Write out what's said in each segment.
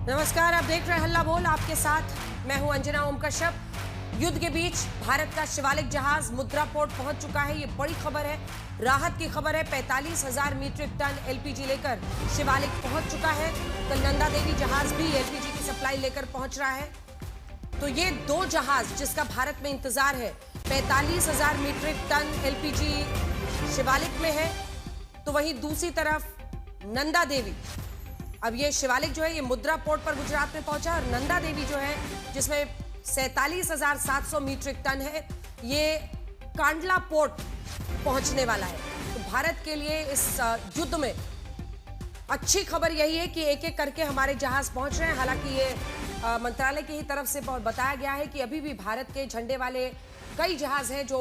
नमस्कार, आप देख रहे हैं हल्ला बोल। आपके साथ मैं हूं अंजना ओम कश्यप। युद्ध के बीच भारत का शिवालिक जहाज मुद्रा पोर्ट पहुंच चुका है। ये बड़ी खबर है, राहत की खबर है। 45,000 मीट्रिक टन एलपीजी लेकर शिवालिक पहुंच चुका है। कल नंदा देवी जहाज भी एलपीजी की सप्लाई लेकर पहुंच रहा है। तो ये दो जहाज जिसका भारत में इंतजार है, 45,000 मीट्रिक टन एलपीजी शिवालिक में है, तो वहीं दूसरी तरफ नंदा देवी, अब ये शिवालिक जो है ये मुद्रा पोर्ट पर गुजरात में पहुंचा, और नंदा देवी जो है जिसमें 47,700 मीट्रिक टन है, ये कांडला पोर्ट पहुंचने वाला है। तो भारत के लिए इस युद्ध में अच्छी खबर यही है कि एक एक करके हमारे जहाज पहुंच रहे हैं। हालांकि ये मंत्रालय की ही तरफ से बताया गया है कि अभी भी भारत के झंडे वाले कई जहाज हैं जो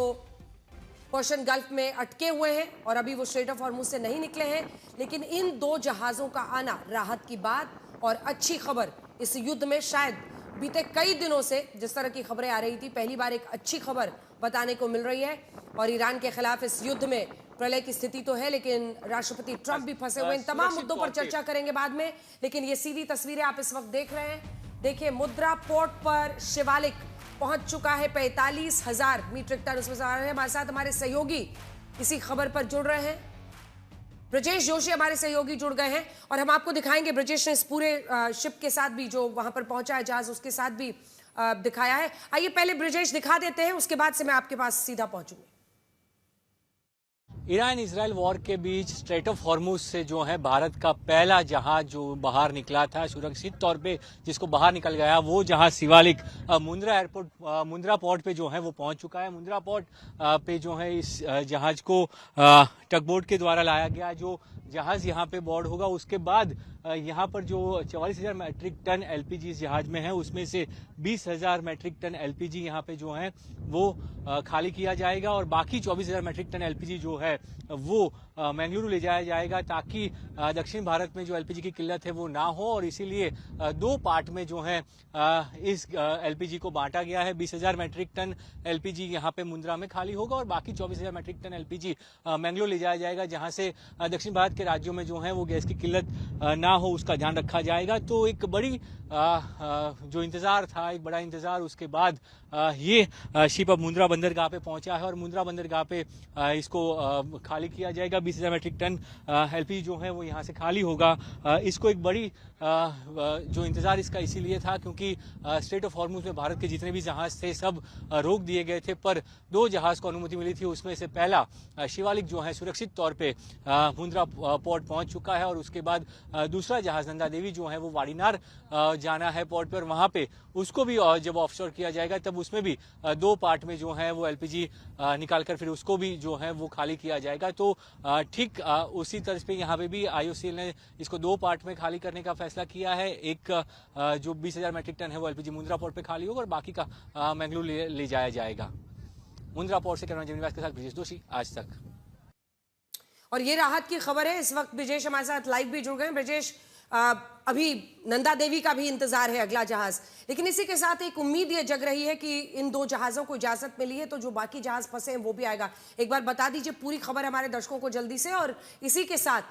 पर्शियन गल्फ में अटके हुए हैं और अभी वो स्ट्रेट ऑफ हॉर्मुज से नहीं निकले हैं। लेकिन इन दो जहाजों का आना राहत की बात और अच्छी खबर इस युद्ध में। शायद बीते कई दिनों से जिस तरह की खबरें आ रही थी, पहली बार एक अच्छी खबर बताने को मिल रही है। और ईरान के खिलाफ इस युद्ध में प्रलय की स्थिति तो है, लेकिन राष्ट्रपति ट्रंप भी फंसे हुए। इन तमाम मुद्दों पर चर्चा करेंगे बाद में, लेकिन ये सीधी तस्वीरें आप इस वक्त देख रहे हैं। देखिए, मुद्रा पोर्ट पर शिवालिक पहुंच चुका है। 45,000 मीट्रिक टन उसमें सवार है। हमारे साथ हमारे सहयोगी इसी खबर पर जुड़ रहे हैं। ब्रजेश जोशी हमारे सहयोगी जुड़ गए हैं और हम आपको दिखाएंगे। ब्रजेश ने इस पूरे शिप के साथ भी, जो वहां पर पहुंचा है जहाज, उसके साथ भी दिखाया है। आइए पहले ब्रजेश दिखा देते हैं, उसके बाद से मैं आपके पास सीधा पहुंचूंगी। ईरान इजराइल वॉर के बीच स्ट्रेट ऑफ हॉर्मुज से जो है भारत का पहला जहाज जो बाहर निकला था सुरक्षित तौर पे, जिसको बाहर निकल गया, वो जहाज शिवालिक मुंद्रा पोर्ट पे जो है वो पहुंच चुका है। मुंद्रा पोर्ट पे जो है इस जहाज को टगबोट के द्वारा लाया गया। जो जहाज यहाँ पे बोर्ड होगा, उसके बाद यहाँ पर जो 44,000 मैट्रिक टन एलपीजी इस जहाज में है, उसमें से 20,000 मैट्रिक टन एलपीजी यहाँ पे जो है वो खाली किया जाएगा और बाकी 24,000 मैट्रिक टन एलपीजी जो है वो मंगलुरु ले जाया जाएगा, ताकि दक्षिण भारत में जो एलपीजी की किल्लत है वो ना हो। और इसीलिए दो पार्ट में जो है इस एलपीजी को बांटा गया है। 20,000 मैट्रिक टन एलपीजी यहाँ पे मुंद्रा में खाली होगा और बाकी 24,000 मैट्रिक टन एलपीजी मंगलुरु ले जाया जाएगा, जहां से दक्षिण भारत के राज्यों में जो है वो गैस की किल्लत ना हो, उसका ध्यान रखा जाएगा। तो एक बड़ी जो इंतजार था, एक बड़ा इंतजार, उसके बाद ये शिप अब मुंद्रा बंदरगाह पे पहुंचा है और मुंद्रा बंदरगाह पे इसको खाली किया जाएगा। 20,000 मैट्रिक टन एलपीजी जो है वो यहाँ से खाली होगा। इसको एक बड़ी जो इंतजार इसका इसीलिए था क्योंकि स्ट्रेट ऑफ हॉर्मुज में भारत के जितने भी जहाज थे सब रोक दिए गए थे, पर दो जहाज को अनुमति मिली थी। उसमें से पहला शिवालिक जो है सुरक्षित तौर पे मुंद्रा पोर्ट पहुंच चुका है और उसके बाद दूसरा जहाज नंदा देवी जो है वो वाड़ीनार जाना है पोर्ट पर। वहां पे उसको भी जब ऑफशोर किया जाएगा तब उसमें भी दो पार्ट में जो है वो एलपीजी निकालकर फिर उसको भी जो है वो खाली किया जाएगा। तो ठीक उसी तरह पे यहाँ पे भी आईओसीएल ने इसको दो पार्ट में खाली करने का फैसला किया है। एक जो 20,000 मैट्रिक टन है वो एलपीजी मुंद्रा पोर्ट पे खाली होगा और बाकी का मंगलुरु ले जाया जाएगा। मुंद्रा पोर्ट से कैमरा निवास के साथ ब्रजेश जोशी, आज तक। और ये राहत की खबर है। इस वक्त ब्रजेश हमारे साथ लाइव भी जुड़ गए हैं। ब्रजेश, अभी नंदा देवी का भी इंतजार है, अगला जहाज, लेकिन इसी के साथ एक उम्मीद ये जग रही है कि इन दो जहाजों को इजाजत मिली है तो जो बाकी जहाज फंसे हैं वो भी आएगा। एक बार बता दीजिए पूरी खबर हमारे दर्शकों को जल्दी से। और इसी के साथ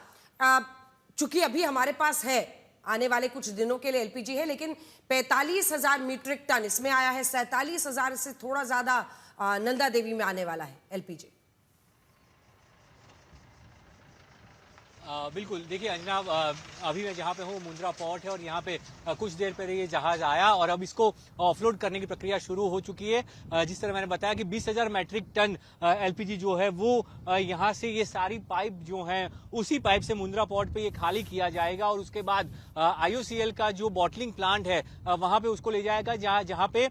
चूंकि अभी हमारे पास है, आने वाले कुछ दिनों के लिए एलपीजी है, लेकिन 45,000 मीट्रिक टन इसमें आया है, 47,000 से थोड़ा ज्यादा नंदा देवी में आने वाला है एलपीजी। बिल्कुल, देखिए अंजना, अभी मैं जहाँ पे हूँ मुंद्रा पोर्ट है और यहाँ पे कुछ देर पहले ये जहाज आया और अब इसको ऑफलोड करने की प्रक्रिया शुरू हो चुकी है। जिस तरह मैंने बताया कि 20,000 मैट्रिक टन एलपीजी जो है वो यहाँ से ये सारी पाइप जो है उसी पाइप से मुंद्रा पोर्ट पे ये खाली किया जाएगा और उसके बाद आईओसीएल का जो बॉटलिंग प्लांट है वहां पे उसको ले जाएगा, जहाँ पे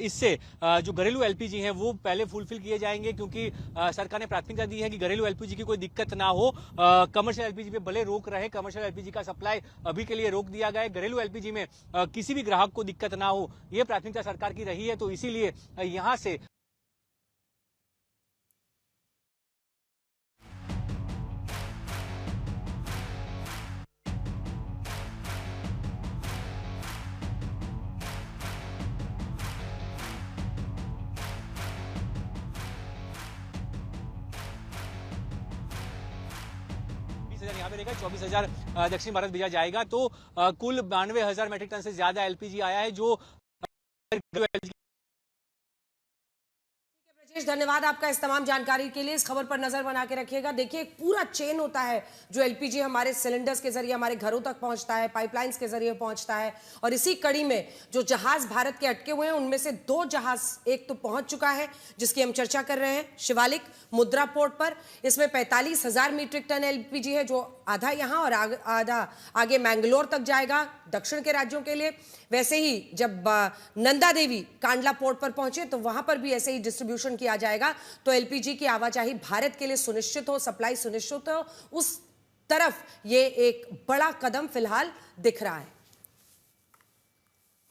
इससे जो घरेलू एलपीजी है वो पहले फुलफिल किए जाएंगे, क्योंकि सरकार ने प्राथमिकता दी है कि घरेलू एलपीजी की कोई दिक्कत ना हो। कमर्शियल एलपीजी पे भले रोक रहे, कमर्शियल एलपीजी का सप्लाई अभी के लिए रोक दिया गया है। घरेलू एलपीजी में किसी भी ग्राहक को दिक्कत ना हो, ये प्राथमिकता सरकार की रही है। तो इसीलिए यहां से 22,000 यहाँ पे रहेगा, 24,000 दक्षिण भारत भेजा जाएगा। तो कुल 92,000 मैट्रिक टन से ज्यादा एलपीजी आया है, जो धन्यवाद आपका इस तमाम जानकारी के लिए। इस खबर पर नजर बना के रखिएगा। देखिए, एक पूरा चेन होता है जो एलपीजी हमारे सिलेंडर्स के जरिए हमारे घरों तक पहुंचता है, पाइपलाइंस के जरिए पहुंचता है, और इसी कड़ी में जो जहाज भारत के अटके हुए हैं उनमें से 2 जहाज, एक तो पहुंच चुका है जिसकी हम चर्चा कर रहे हैं, शिवालिक मुद्रा पोर्ट पर। इसमें 45,000 मीट्रिक टन एलपीजी है, जो आधा यहां और आधा आगे मैंगलोर तक जाएगा, दक्षिण के राज्यों के लिए। वैसे ही जब नंदा देवी कांडला पोर्ट पर पहुंचे तो वहां पर भी ऐसे ही डिस्ट्रीब्यूशन किया जाएगा। तो एलपीजी की आवाजाही भारत के लिए सुनिश्चित हो, सप्लाई सुनिश्चित हो, उस तरफ ये एक बड़ा कदम फिलहाल दिख रहा है।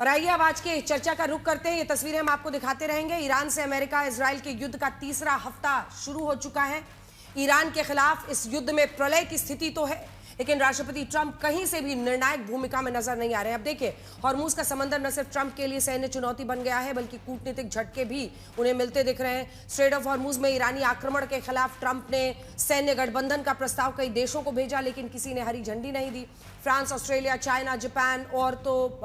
और आइए अब आज के चर्चा का रुख करते हैं। ये तस्वीरें हम आपको दिखाते रहेंगे। ईरान से अमेरिका इजराइल के युद्ध का तीसरा हफ्ता शुरू हो चुका है। ईरान के खिलाफ इस युद्ध में प्रलय की स्थिति तो है, लेकिन राष्ट्रपति ट्रंप कहीं से भी निर्णायक भूमिका में नजर नहीं आ रहे हैं। अब देखिए, हॉर्मूज का समंदर न सिर्फ ट्रंप के लिए सैन्य चुनौती बन गया है, बल्कि कूटनीतिक झटके भी उन्हें मिलते दिख रहे हैं। स्ट्रेट ऑफ हॉर्मूज में ईरानी आक्रमण के खिलाफ ट्रंप ने सैन्य गठबंधन का प्रस्ताव कई देशों को भेजा, लेकिन किसी ने हरी झंडी नहीं दी। फ्रांस, ऑस्ट्रेलिया, चाइना, जापान और तो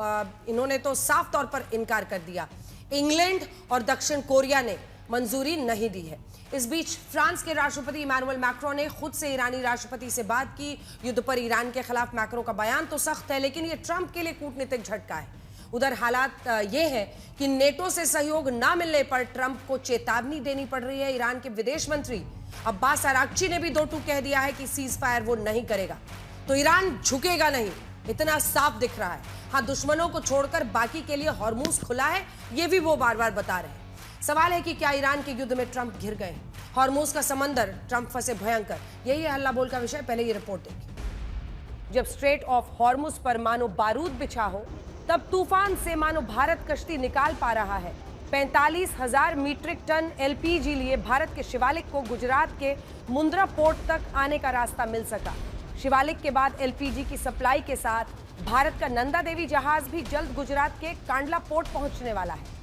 इन्होंने तो साफ तौर पर इनकार कर दिया। इंग्लैंड और दक्षिण कोरिया ने मंजूरी नहीं दी है। इस बीच फ्रांस के राष्ट्रपति इमैनुअल मैक्रों ने खुद से ईरानी राष्ट्रपति से बात की। युद्ध पर ईरान के खिलाफ मैक्रों का बयान तो सख्त है, लेकिन ये ट्रंप के लिए कूटनीतिक झटका है। उधर हालात ये है कि नेटो से सहयोग ना मिलने पर ट्रंप को चेतावनी देनी पड़ रही है। ईरान के विदेश मंत्री अब्बास अरागची ने भी 2 टूक कह दिया है कि सीज फायर वो नहीं करेगा। तो ईरान झुकेगा नहीं, इतना साफ दिख रहा है। हाँ, दुश्मनों को छोड़कर बाकी के लिए हॉर्मूज खुला है, ये भी वो बार बार बता रहे हैं। सवाल है कि क्या ईरान के युद्ध में ट्रंप घिर गए? हॉर्मूज का समंदर, ट्रंप फंसे भयंकर, यही है हल्ला बोल का विषय। पहले ये रिपोर्ट देखिए। जब स्ट्रेट ऑफ हॉर्मूज पर मानो बारूद बिछा हो, तब तूफान से मानो भारत कश्ती निकाल पा रहा है। 45,000 मीट्रिक टन एलपीजी लिए भारत के शिवालिक को गुजरात के मुंद्रा पोर्ट तक आने का रास्ता मिल सका। शिवालिक के बाद एलपीजी की सप्लाई के साथ भारत का नंदा देवी जहाज भी जल्द गुजरात के कांडला पोर्ट पहुंचने वाला है।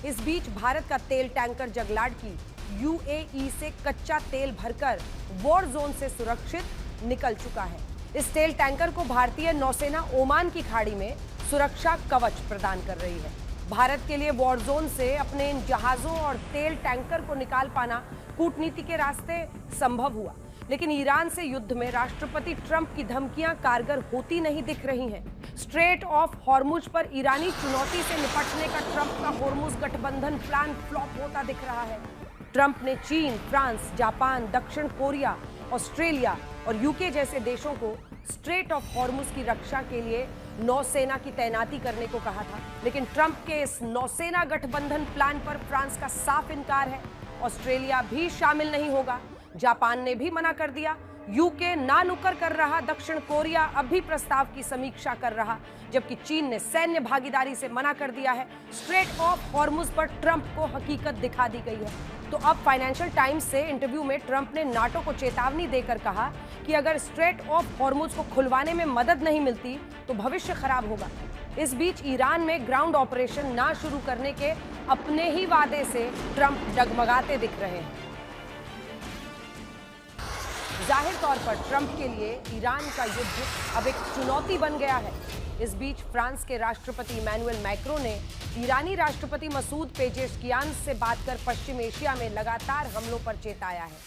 इस बीच भारत का तेल टैंकर जगलाड की यूएई से कच्चा तेल भरकर वॉर जोन से सुरक्षित निकल चुका है। इस तेल टैंकर को भारतीय नौसेना ओमान की खाड़ी में सुरक्षा कवच प्रदान कर रही है। भारत के लिए वॉर जोन से अपने इन जहाजों और तेल टैंकर को निकाल पाना कूटनीति के रास्ते संभव हुआ, लेकिन ईरान से युद्ध में राष्ट्रपति ट्रंप की धमकियां कारगर होती नहीं दिख रही हैं। स्ट्रेट ऑफ हॉर्मुज पर ईरानी चुनौती से निपटने का ट्रंप का हॉर्मुज गठबंधन प्लान फ्लॉप होता दिख रहा है। ट्रंप ने चीन, फ्रांस, जापान, दक्षिण कोरिया, ऑस्ट्रेलिया और यूके जैसे देशों को स्ट्रेट ऑफ हॉर्मुज की रक्षा के लिए नौसेना की तैनाती करने को कहा था, लेकिन ट्रंप के इस नौसेना गठबंधन प्लान पर फ्रांस का साफ इनकार है। ऑस्ट्रेलिया भी शामिल नहीं होगा, जापान ने भी मना कर दिया, यूके ना नुकर कर रहा, दक्षिण कोरिया अब भी प्रस्ताव की समीक्षा कर रहा, जबकि चीन ने सैन्य भागीदारी से मना कर दिया है। स्ट्रेट ऑफ हॉर्मुज पर ट्रंप को हकीकत दिखा दी गई है। तो अब फाइनेंशियल टाइम्स से इंटरव्यू में ट्रंप ने नाटो को चेतावनी देकर कहा कि अगर स्ट्रेट ऑफ हॉर्मुज को खुलवाने में मदद नहीं मिलती तो भविष्य खराब होगा। इस बीच ईरान में ग्राउंड ऑपरेशन ना शुरू करने के अपने ही वादे से ट्रंप डगमगाते दिख रहे हैं। जाहिर तौर पर ट्रंप के लिए ईरान का युद्ध अब एक चुनौती बन गया है। इस बीच फ्रांस के राष्ट्रपति इमैनुअल मैक्रों ने ईरानी राष्ट्रपति मसूद पेजेशकियान से बात कर पश्चिम एशिया में लगातार हमलों पर चेताया है।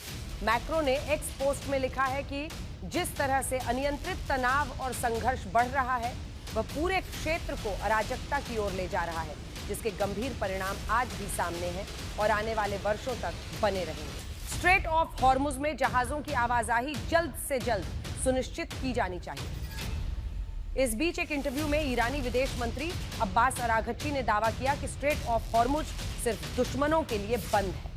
मैक्रों ने एक्स पोस्ट में लिखा है कि जिस तरह से अनियंत्रित तनाव और संघर्ष बढ़ रहा है, वह पूरे क्षेत्र को अराजकता की ओर ले जा रहा है, जिसके गंभीर परिणाम आज भी सामने हैं और आने वाले वर्षों तक बने रहेंगे। स्ट्रेट ऑफ हॉर्मुज में जहाजों की आवाजाही जल्द से जल्द सुनिश्चित की जानी चाहिए। इस बीच एक इंटरव्यू में ईरानी विदेश मंत्री अब्बास अरागची ने दावा किया कि स्ट्रेट ऑफ हॉर्मुज सिर्फ दुश्मनों के लिए बंद है।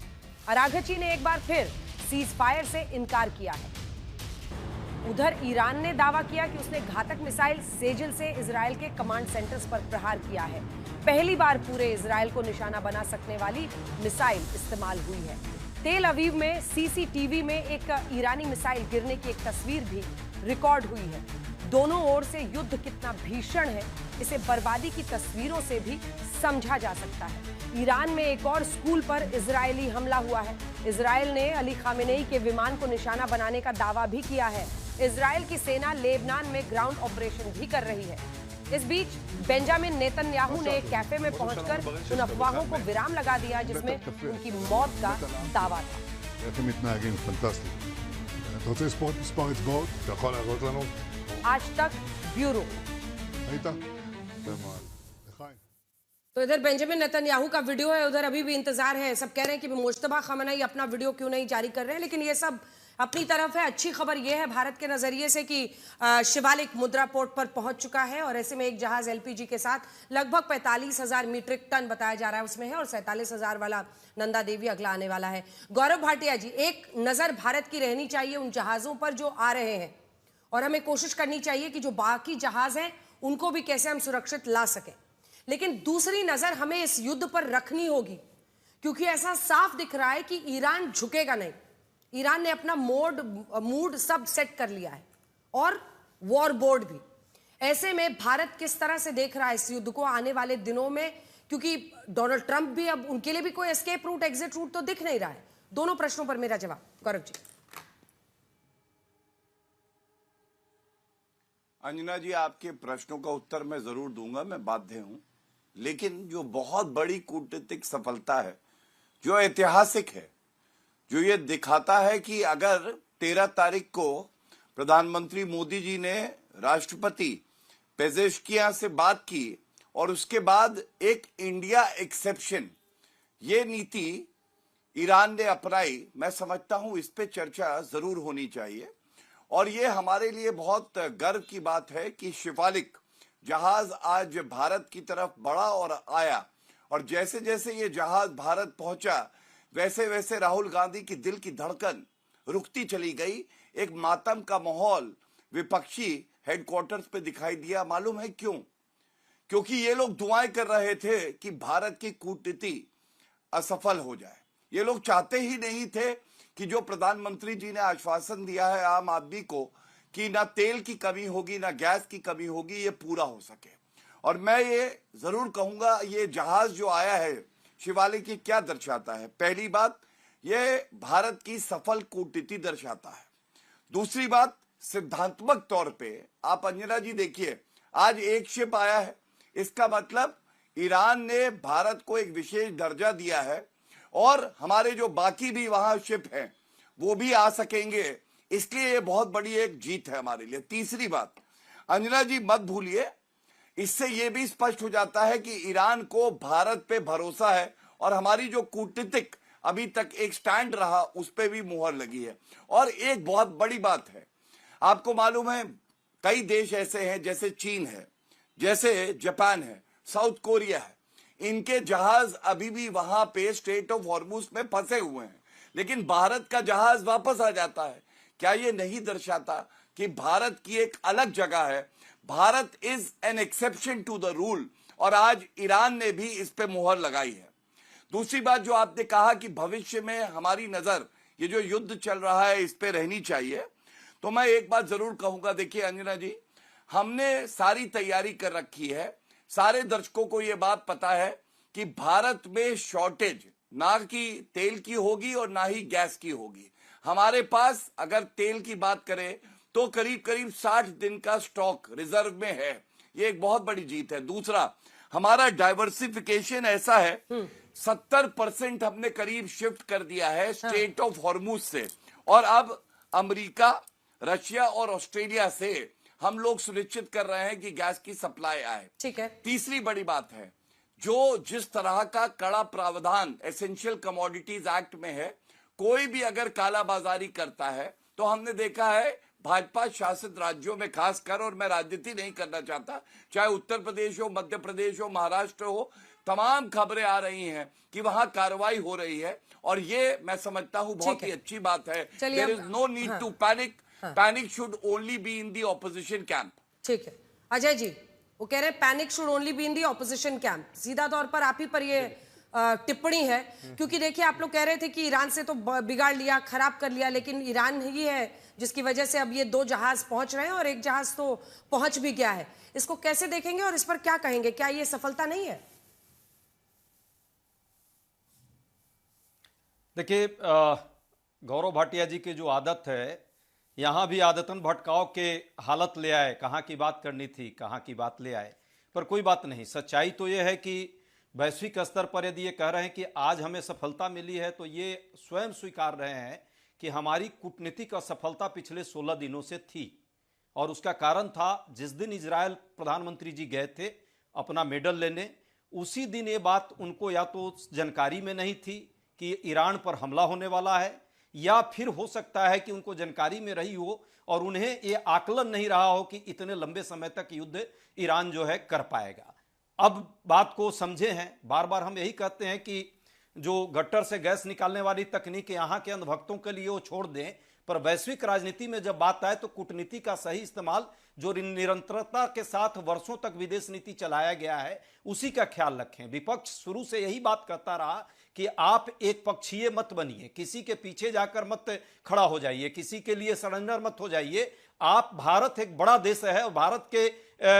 अरागची ने एक बार फिर सीज फायर से इनकार किया है। उधर ईरान ने दावा किया कि उसने घातक मिसाइल सेजिल से इजरायल के कमांड सेंटर्स पर प्रहार किया है। पहली बार पूरे इजरायल को निशाना बना सकने वाली मिसाइल इस्तेमाल हुई है। तेल अवीव में सीसीटीवी में एक ईरानी मिसाइल गिरने की एक तस्वीर भी रिकॉर्ड हुई है। दोनों ओर से युद्ध कितना भीषण है, इसे बर्बादी की तस्वीरों से भी समझा जा सकता है। ईरान में एक और स्कूल पर इजरायली हमला हुआ है। इजरायल ने अली खामेनेई के विमान को निशाना बनाने का दावा भी किया है। इजराइल की सेना लेबनान में ग्राउंड ऑपरेशन भी कर रही है। इस बीच बेंजामिन नेतन्याहू ने एक कैफे में पहुंचकर उन अफवाहों को विराम लगा दिया जिसमें उनकी मौत का दावा था। איך הם מתנהגים, פנטסטי. אתה רוצה לספור את מספר אצבעות? אתה יכול להראות לנו? आज तक ब्यूरो। היית? במועל. לחיים. तो इधर बेंजामिन नेतन्याहू का वीडियो है, उधर अभी भी इंतजार है। सब कह रहे हैं कि मुश्तबा खamenei अपना वीडियो क्यों नहीं जारी कर रहे हैं, लेकिन ये सब अपनी तरफ है। अच्छी खबर यह है भारत के नजरिए से कि शिवालिक मुद्रा पोर्ट पर पहुंच चुका है और ऐसे में एक जहाज एलपीजी के साथ लगभग 45,000 मीट्रिक टन बताया जा रहा है उसमें है, और 47,000 वाला नंदा देवी अगला आने वाला है। गौरव भाटिया जी, एक नजर भारत की रहनी चाहिए उन जहाजों पर जो आ रहे हैं, और हमें कोशिश करनी चाहिए कि जो बाकी जहाज हैं उनको भी कैसे हम सुरक्षित ला सकें। लेकिन दूसरी नजर हमें इस युद्ध पर रखनी होगी, क्योंकि ऐसा साफ दिख रहा है कि ईरान झुकेगा नहीं। ईरान ने अपना मूड सब सेट कर लिया है, और वॉर बोर्ड भी। ऐसे में भारत किस तरह से देख रहा है इस युद्ध को आने वाले दिनों में, क्योंकि डोनाल्ड ट्रंप भी, अब उनके लिए भी कोई एस्केप रूट, एग्जिट रूट तो दिख नहीं रहा है। दोनों प्रश्नों पर मेरा जवाब गौरव जी। अंजना जी, आपके प्रश्नों का उत्तर मैं जरूर दूंगा, मैं बाध्य हूं। लेकिन जो बहुत बड़ी कूटनीतिक सफलता है, जो ऐतिहासिक है, जो ये दिखाता है कि अगर 13 तारीख को प्रधानमंत्री मोदी जी ने राष्ट्रपति पेजेश्कियां से बात की और उसके बाद एक इंडिया एक्सेप्शन, ये नीति ईरान ने अपनाई, मैं समझता हूं इस पे चर्चा जरूर होनी चाहिए। और ये हमारे लिए बहुत गर्व की बात है कि शिवालिक जहाज आज भारत की तरफ बढ़ा और आया, और जैसे जैसे ये जहाज भारत पहुंचा वैसे वैसे राहुल गांधी की दिल की धड़कन रुकती चली गई। एक मातम का माहौल विपक्षी हेडक्वार्टर्स पे दिखाई दिया। मालूम है क्यों? क्योंकि ये लोग दुआएं कर रहे थे कि भारत की कूटनीति असफल हो जाए। ये लोग चाहते ही नहीं थे कि जो प्रधानमंत्री जी ने आश्वासन दिया है आम आदमी को कि ना तेल की कमी होगी ना गैस की कमी होगी, ये पूरा हो सके। और मैं ये जरूर कहूंगा, ये जहाज जो आया है शिवालिक की क्या दर्शाता है? पहली बात, ये भारत की सफल कूटनीति दर्शाता है। दूसरी बात, सिद्धांतमक तौर पे आप अंजना जी देखिए, आज एक शिप आया है, इसका मतलब ईरान ने भारत को एक विशेष दर्जा दिया है, और हमारे जो बाकी भी वहां शिप हैं वो भी आ सकेंगे। इसलिए ये बहुत बड़ी एक जीत है हमारे लिए। तीसरी बात, अंजना जी मत भूलिए, इससे ये भी स्पष्ट हो जाता है कि ईरान को भारत पे भरोसा है, और हमारी जो कूटनीतिक अभी तक एक स्टैंड रहा उस पे भी मुहर लगी है। और एक बहुत बड़ी बात है, आपको मालूम है कई देश ऐसे हैं, जैसे चीन है, जैसे जापान है, साउथ कोरिया है, इनके जहाज अभी भी वहां पे स्ट्रेट ऑफ हॉर्मुज में फंसे हुए हैं, लेकिन भारत का जहाज वापस आ जाता है। क्या ये नहीं दर्शाता कि भारत की एक अलग जगह है? Bharat is an exception to the rule, और आज ईरान ने भी इस पे मुहर लगाई है। दूसरी बात जो आपने कहा कि भविष्य में हमारी नजर ये जो युद्ध चल रहा है इस पे रहनी चाहिए, तो मैं एक बात जरूर कहूंगा। देखिए अंजना जी, हमने सारी तैयारी कर रखी है। सारे दर्शकों को ये बात पता है कि भारत में शॉर्टेज ना कि तेल की होगी और ना ही गैस की होगी। हमारे पास अगर तेल की बात करें तो करीब करीब 60 दिन का स्टॉक रिजर्व में है। ये एक बहुत बड़ी जीत है। दूसरा, हमारा डाइवर्सिफिकेशन ऐसा है, 70% हमने करीब शिफ्ट कर दिया है स्ट्रेट ऑफ हॉर्मुज से, और अब अमेरिका, रशिया और ऑस्ट्रेलिया से हम लोग सुनिश्चित कर रहे हैं कि गैस की सप्लाई आए। ठीक है। तीसरी बड़ी बात है, जो जिस तरह का कड़ा प्रावधान एसेंशियल कमोडिटीज एक्ट में है, कोई भी अगर कालाबाजारी करता है तो हमने देखा है भाजपा शासित राज्यों में खासकर, और मैं राजनीति नहीं करना चाहता, चाहे उत्तर प्रदेश हो, मध्य प्रदेश हो, महाराष्ट्र हो, तमाम खबरें आ रही हैं कि वहां कार्रवाई हो रही है, और ये मैं समझता हूं बहुत ही अच्छी बात है। There is no need to panic. Panic should only be in the opposition camp. ठीक है अजय जी, वो कह रहे हैं panic should only be in the opposition camp. सीधा तौर पर आप ही पर ये टिप्पणी है, क्योंकि देखिए आप लोग कह रहे थे कि ईरान से तो बिगाड़ लिया, खराब कर लिया, लेकिन ईरान ही है जिसकी वजह से अब ये 2 जहाज पहुंच रहे हैं और एक जहाज तो पहुंच भी गया है। इसको कैसे देखेंगे और इस पर क्या कहेंगे? क्या ये सफलता नहीं है? देखिए, गौरव भाटिया जी की जो आदत है यहाँ भी आदतन भटकाव के हालत ले आए, कहाँ की बात करनी थी कहाँ की बात ले आए। पर कोई बात नहीं, सच्चाई तो ये है कि वैश्विक स्तर पर यदि ये कह रहे हैं कि आज हमें सफलता मिली है, तो ये स्वयं स्वीकार रहे हैं कि हमारी कूटनीतिक असफलता पिछले 16 दिनों से थी। और उसका कारण था, जिस दिन इजरायल प्रधानमंत्री जी गए थे अपना मेडल लेने, उसी दिन ये बात उनको या तो जानकारी में नहीं थी कि ईरान पर हमला होने वाला है, या फिर हो सकता है कि उनको जानकारी में रही हो और उन्हें ये आकलन नहीं रहा हो कि इतने लंबे समय तक युद्ध ईरान जो है कर पाएगा। अब बात को समझे हैं, बार बार हम यही कहते हैं कि जो गट्टर से गैस निकालने वाली तकनीक यहाँ के अंधभक्तों के लिए वो छोड़ दें, पर वैश्विक राजनीति में जब बात आए तो कूटनीति का सही इस्तेमाल, जो निरंतरता के साथ वर्षों तक विदेश नीति चलाया गया है, उसी का ख्याल रखें। विपक्ष शुरू से यही बात करता रहा कि आप एक पक्षीय मत बनिए, किसी के पीछे जाकर मत खड़ा हो जाइए, किसी के लिए सरेंडर मत हो जाइए। आप, भारत एक बड़ा देश है और भारत के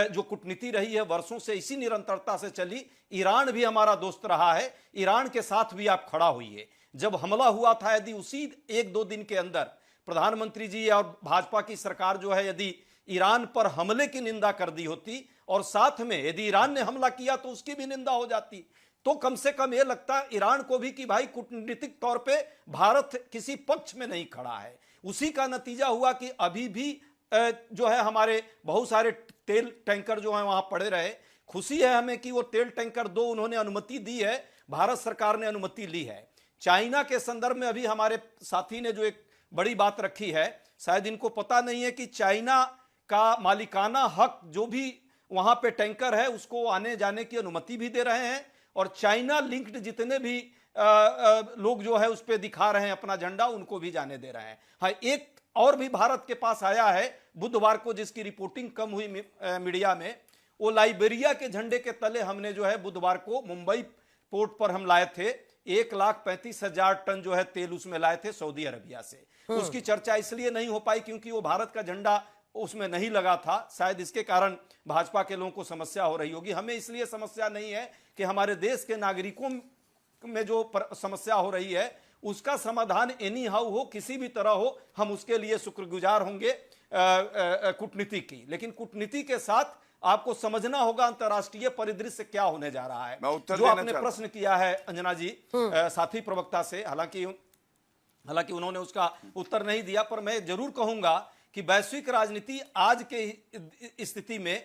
जो कूटनीति रही है वर्षों से इसी निरंतरता से चली। ईरान भी हमारा दोस्त रहा है, ईरान के साथ भी आप खड़ा होइए। जब हमला हुआ था, यदि उसी 1-2 दिन के अंदर प्रधानमंत्री जी और भाजपा की सरकार जो है यदि ईरान पर हमले की निंदा कर दी होती और साथ में यदि ईरान ने हमला किया तो उसकी भी निंदा हो जाती, तो कम से कम यह लगता ईरान को भी कि भाई कूटनीतिक तौर पे भारत किसी पक्ष में नहीं खड़ा है। उसी का नतीजा हुआ कि अभी भी जो है हमारे बहुत सारे तेल टैंकर जो है वहां पड़े रहे। खुशी है हमें कि वो तेल टैंकर 2 उन्होंने अनुमति दी है, भारत सरकार ने अनुमति ली है। चाइना के संदर्भ में अभी हमारे साथी ने जो एक बड़ी बात रखी है, शायद इनको पता नहीं है कि चाइना का मालिकाना हक जो भी वहां पे टैंकर है उसको आने जाने की अनुमति भी दे रहे हैं, और चाइना लिंक्ड जितने भी लोग जो है उस पर दिखा रहे हैं अपना झंडा, उनको भी जाने दे रहे हैं। हाँ, एक और भी भारत के पास आया है बुधवार को, जिसकी रिपोर्टिंग कम हुई मीडिया में। वो लाइबेरिया के झंडे के तले हमने जो है बुधवार को मुंबई पोर्ट पर हम लाए थे 1,35,000 टन जो है तेल उसमें लाए थे सऊदी अरबिया से। उसकी चर्चा इसलिए नहीं हो पाई क्योंकि वो भारत का झंडा उसमें नहीं लगा था, शायद इसके कारण भाजपा के लोगों को समस्या हो रही होगी। हमें इसलिए समस्या नहीं है कि हमारे देश के नागरिकों में जो समस्या हो रही है उसका समाधान एनी हाउ हो, किसी भी तरह हो, हम उसके लिए शुक्रगुजार होंगे कूटनीति की। लेकिन कूटनीति के साथ आपको समझना होगा अंतर्राष्ट्रीय परिदृश्य क्या होने जा रहा है। जो आपने प्रश्न किया है अंजना जी साथी प्रवक्ता से, हालांकि उन्होंने उसका उत्तर नहीं दिया, पर मैं जरूर कहूंगा कि वैश्विक राजनीति आज के स्थिति में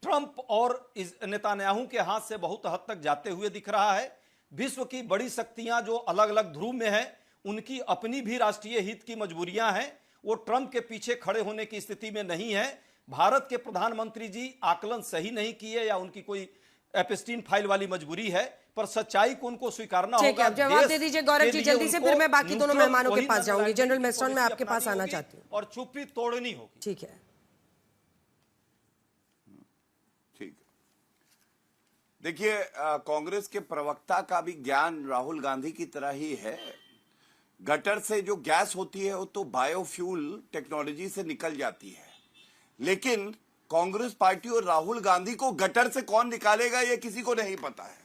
ट्रंप और नेतान्याहू के हाथ से बहुत हद तक जाते हुए दिख रहा है। विश्व की बड़ी शक्तियां जो अलग अलग ध्रुव में हैं, उनकी अपनी भी राष्ट्रीय हित की मजबूरियां हैं, वो ट्रंप के पीछे खड़े होने की स्थिति में नहीं है। भारत के प्रधानमंत्री जी आकलन सही नहीं किए या उनकी कोई एपस्टीन फाइल वाली मजबूरी है, पर सच्चाई को उनको स्वीकारना होगा। अब जवाब दे दीजिए गौरव जी जल्दी से, फिर मैं बाकी दोनों मेहमानों के पास जाऊंगी। जनरल मेस्ट्रॉन, मैं आपके पास आना चाहती हूँ और चुप्पी तोड़नी होगी। ठीक है, ठीक। देखिए, कांग्रेस के प्रवक्ता का भी ज्ञान राहुल गांधी की तरह ही है। गटर से जो गैस होती है वो तो बायोफ्यूल टेक्नोलॉजी से निकल जाती है, लेकिन कांग्रेस पार्टी और राहुल गांधी को गटर से कौन निकालेगा ये किसी को नहीं पता है।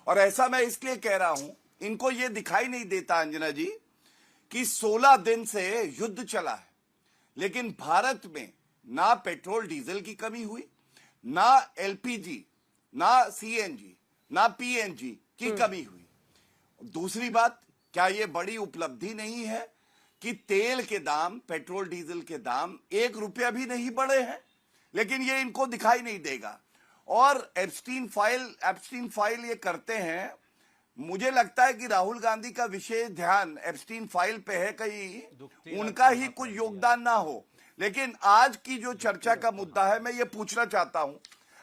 और ऐसा मैं इसलिए कह रहा हूं, इनको ये दिखाई नहीं देता अंजना जी कि 16 दिन से युद्ध चला है, लेकिन भारत में ना पेट्रोल डीजल की कमी हुई, ना एलपीजी, ना सीएनजी, ना पीएनजी की कमी हुई। दूसरी बात, क्या ये बड़ी उपलब्धि नहीं है कि तेल के दाम, पेट्रोल डीजल के दाम 1 रुपया भी नहीं बढ़े हैं, लेकिन ये इनको दिखाई नहीं देगा। और एप्स्टीन फाइल ये करते हैं। मुझे लगता है कि राहुल गांधी का विशेष ध्यान एप्स्टीन फाइल पे है, कहीं उनका ही कुछ योगदान ना हो। लेकिन आज की जो चर्चा का मुद्दा है, मैं ये पूछना चाहता हूं,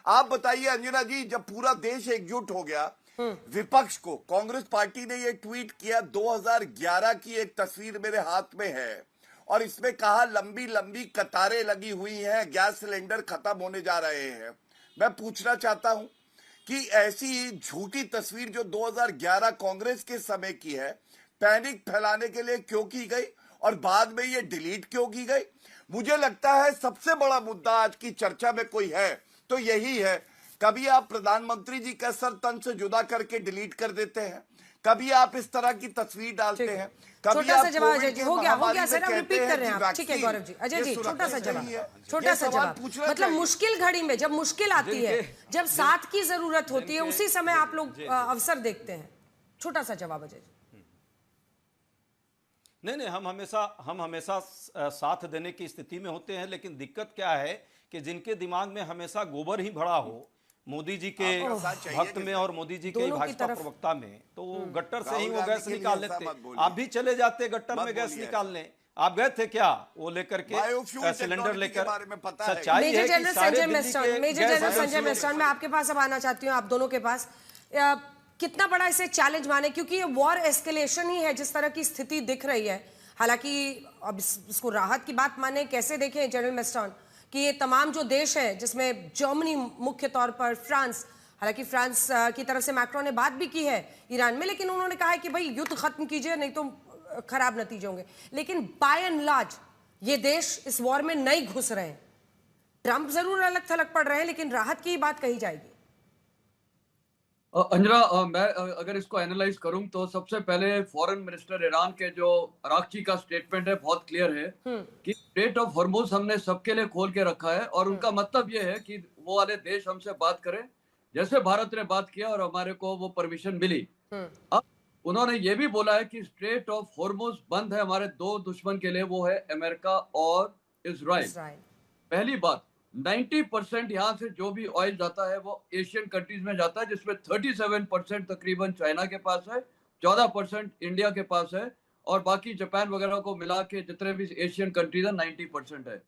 आप बताइए अंजना जी, जब पूरा देश एकजुट हो गया विपक्ष को, कांग्रेस पार्टी ने ये ट्वीट किया, 2011 की एक तस्वीर मेरे हाथ में है और इसमें कहा लंबी लंबी कतारें लगी हुई हैं, गैस सिलेंडर खत्म होने जा रहे हैं। मैं पूछना चाहता हूं कि ऐसी झूठी तस्वीर जो 2011 कांग्रेस के समय की है, पैनिक फैलाने के लिए क्यों की गई और बाद में ये डिलीट क्यों की गई? मुझे लगता है सबसे बड़ा मुद्दा आज की चर्चा में कोई है तो यही है। कभी आप प्रधानमंत्री जी का सर तन से जुदा करके डिलीट कर देते हैं, कभी आप इस तरह की तस्वीर डालते हैं, कभी छोटा सा आप जवाब कोविड अजय जी, की हो गया महामारी सर, में आप कहते रिपीट कर हैं रहे हैं कि आप, ठीक है वैक्सीन गौरव जी। अजय ये जी, छोटा सा सुरक्षित जवाब, नहीं है। छोटा ये सा सवाल जवाब, पूछना मतलब चाहिए। मुश्किल घड़ी में जब मुश्किल आती है, जब साथ की जरूरत होती है, उसी समय आप लोग अवसर देखते हैं। छोटा सा जवाब अजय जी। नहीं, हम हमेशा साथ देने की स्थिति में होते हैं, लेकिन दिक्कत क्या है कि जिनके दिमाग में हमेशा गोबर ही भरा हो, मोदी जी के भक्त में और मोदी जी के भाजपा प्रवक्ता में, तो गट्टर से ही वो गैस निकाल लेते। आप भी चले जाते गट्टर में गैस निकालने, आप गए थे क्या वो लेकर के सिलेंडर लेकर? सच्चाई है कि सारे मेजर जनरल संजय मेस्टान, मैं आपके पास अब आना चाहती हूँ, आप दोनों के पास। कितना बड़ा इसे चैलेंज माने, क्योंकि ये वॉर एस्केलेशन ही है जिस तरह की स्थिति दिख रही है। हालांकि अब इसको राहत की बात माने, कैसे देखें जनरल मेस्टान कि ये तमाम जो देश है, जिसमें जर्मनी मुख्य तौर पर, फ्रांस, हालांकि फ्रांस की तरफ से मैक्रोन ने बात भी की है ईरान में, लेकिन उन्होंने कहा है कि भाई युद्ध खत्म कीजिए नहीं तो खराब नतीजे होंगे। लेकिन बाय एंड लार्ज ये देश इस वॉर में नहीं घुस रहे हैं। ट्रंप जरूर अलग थलग पड़ रहे हैं, लेकिन राहत की बात कही जाएगी। अंजना, मैं अगर इसको एनालाइज करूं तो सबसे पहले फॉरेन मिनिस्टर ईरान के जो अराक्ची का स्टेटमेंट है बहुत क्लियर है कि स्ट्रेट ऑफ हॉर्मुज हमने सबके लिए खोल के रखा है, और उनका मतलब ये है कि वो वाले देश हमसे बात करें जैसे भारत ने बात किया और हमारे को वो परमिशन मिली। अब उन्होंने ये भी बोला है कि स्ट्रेट ऑफ हॉर्मुज बंद है हमारे दो दुश्मन के लिए, वो है अमेरिका और इजराइल। पहली बात, 90% यहाँ से जो भी ऑयल जाता है वो एशियन कंट्रीज में जाता है, जिसमें 37% तकरीबन चाइना के पास है, 14% इंडिया के पास है, और बाकी जापान वगैरह को मिला के जितने भी एशियन कंट्रीज है 90% है।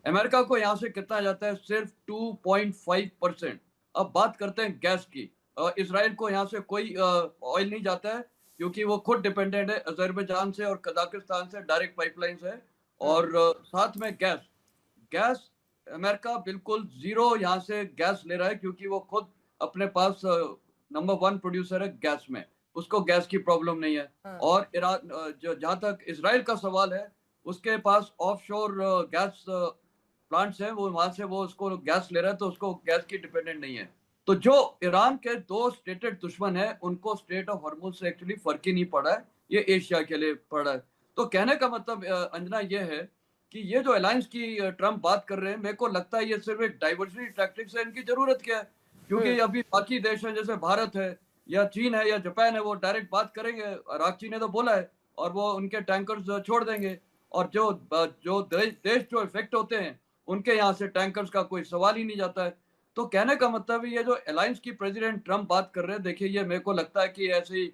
अमेरिका को यहाँ से कितना जाता है? सिर्फ 2.5%। अब बात करते हैं गैस की। इसराइल को यहाँ से कोई ऑयल नहीं जाता है, क्योंकि वो खुद डिपेंडेंट है अजरबैजान से और कजाकिस्तान से, डायरेक्ट पाइपलाइंस है। और साथ में गैस अमेरिका बिल्कुल जीरो यहाँ से गैस ले रहा है, क्योंकि वो खुद अपने पास नंबर 1 प्रोड्यूसर है गैस में, उसको गैस की प्रॉब्लम नहीं है। और ईरान, जो जहाँ तक इजराइल का सवाल है, उसके पास ऑफशोर गैस प्लांट्स हैं, वो वहां से वो उसको गैस ले रहा है, तो उसको गैस की डिपेंडेंट नहीं है। तो जो ईरान के दो स्टेटेड दुश्मन है, उनको स्ट्रेट ऑफ हॉर्मुज से एक्चुअली फर्क ही नहीं पड़ा है, ये एशिया के लिए पड़ा है। तो कहने का मतलब अंजना ये है कि ये जो अलायंस की ट्रम्प बात कर रहे हैं, मेरे को लगता है ये सिर्फ एक डाइवर्सिटी टैक्टिक्स है। इनकी जरूरत क्या है? क्योंकि अभी बाकी देश हैं जैसे भारत है या चीन है या जापान है, वो डायरेक्ट बात करेंगे, अराक्ची ने तो बोला है, और वो उनके टैंकर्स छोड़ देंगे, और जो देश जो इफेक्ट होते हैं उनके यहाँ से टैंकर्स का कोई सवाल ही नहीं जाता है। तो कहने का मतलब ये जो अलायंस की प्रेसिडेंट ट्रम्प बात कर रहे हैं, देखिए ये मेरे को लगता है कि ऐसी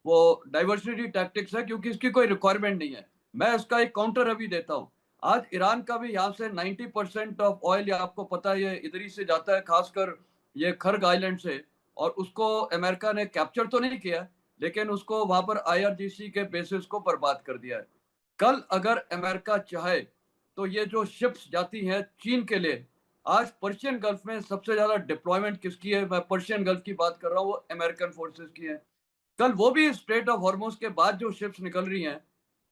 वो डाइवर्सिटी टैक्टिक्स है, क्योंकि इसकी कोई रिक्वायरमेंट नहीं है। मैं इसका एक काउंटर अभी देता हूँ। आज ईरान का भी यहाँ से 90% ऑफ ऑयल, या आपको पता है ये इधर ही से जाता है, खासकर ये खर्ग आइलैंड से, और उसको अमेरिका ने कैप्चर तो नहीं किया, लेकिन उसको वहां पर IRGC के बेसिस को बर्बाद कर दिया है। कल अगर अमेरिका चाहे तो ये जो शिप्स जाती हैं चीन के लिए, आज पर्शियन गल्फ में सबसे ज्यादा डिप्लॉयमेंट किसकी है? मैं पर्शियन गल्फ की बात कर रहा हूँ, वो अमेरिकन फोर्सेस की है। कल वो भी स्ट्रेट ऑफ हॉर्मुज के बाद जो शिप्स निकल रही हैं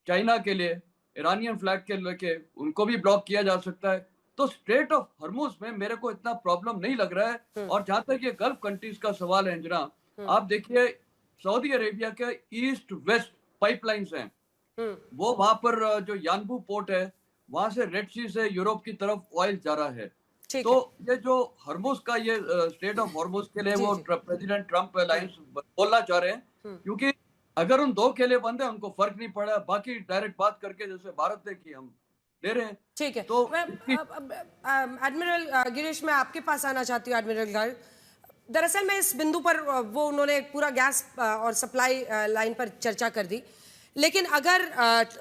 चाइना के लिए, ईरानियन फ्लैग के लेके, उनको भी ब्लॉक किया जा सकता है। तो स्ट्रेट ऑफ हॉर्मुज में मेरे को इतना प्रॉब्लम नहीं लग रहा है। और जहां तक ये गल्फ कंट्रीज का सवाल है अंजना, आप देखिए सऊदी अरेबिया के ईस्ट वेस्ट पाइपलाइंस हैं, वो वहां पर जो यानबू पोर्ट है, वहां से रेड सी से यूरोप की तरफ ऑयल जा रहा है। तो ये जो हॉर्मुज का ये स्ट्रेट ऑफ हॉर्मुज के लिए वो प्रेसिडेंट ट्रम्प अलायंस बोलना चाह रहे हैं, क्योंकि अगर उन दो के लिए बंद है, उनको फर्क नहीं पड़ा, बाकी डायरेक्ट बात करके जैसे भारत ने की हम ले रहे हैं। ठीक है। तो एडमिरल गिरीश, मैं आपके पास आना चाहती हूँ। एडमिरल गर्ग, दरअसल मैं इस बिंदु पर वो उन्होंने पूरा गैस और सप्लाई लाइन पर चर्चा कर दी, लेकिन अगर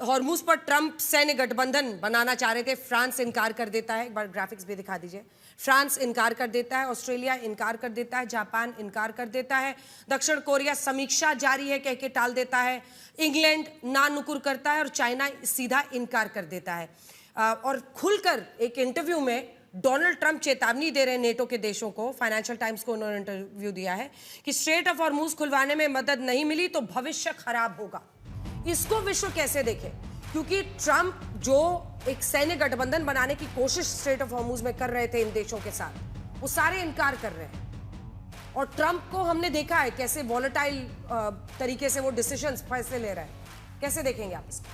हॉर्मुज पर ट्रंप सैन्य गठबंधन बनाना चाह रहे थे, फ्रांस इनकार कर देता है, एक बार ग्राफिक्स भी दिखा दीजिए, फ्रांस इनकार कर देता है, ऑस्ट्रेलिया इनकार कर देता है, जापान इनकार कर देता है, दक्षिण कोरिया समीक्षा जारी है कह के टाल देता है, इंग्लैंड ना नुकुर करता है, और चाइना सीधा इनकार कर देता है। और खुलकर एक इंटरव्यू में डोनाल्ड ट्रंप चेतावनी दे रहे हैं नेटो के देशों को। फाइनेंशियल टाइम्स को उन्होंने इंटरव्यू दिया है कि स्ट्रेट ऑफ हॉर्मुज खुलवाने में मदद नहीं मिली तो भविष्य खराब होगा। इसको विश्व कैसे देखे? क्योंकि ट्रंप जो एक सैन्य गठबंधन बनाने की कोशिश स्ट्रेट ऑफ हॉर्मुज में कर रहे थे इन देशों के साथ, वो सारे इनकार कर रहे हैं। और ट्रंप को हमने देखा है कैसे वॉलेटाइल तरीके से वो डिसीजंस फैसले ले रहा है, कैसे देखेंगे आप इसको?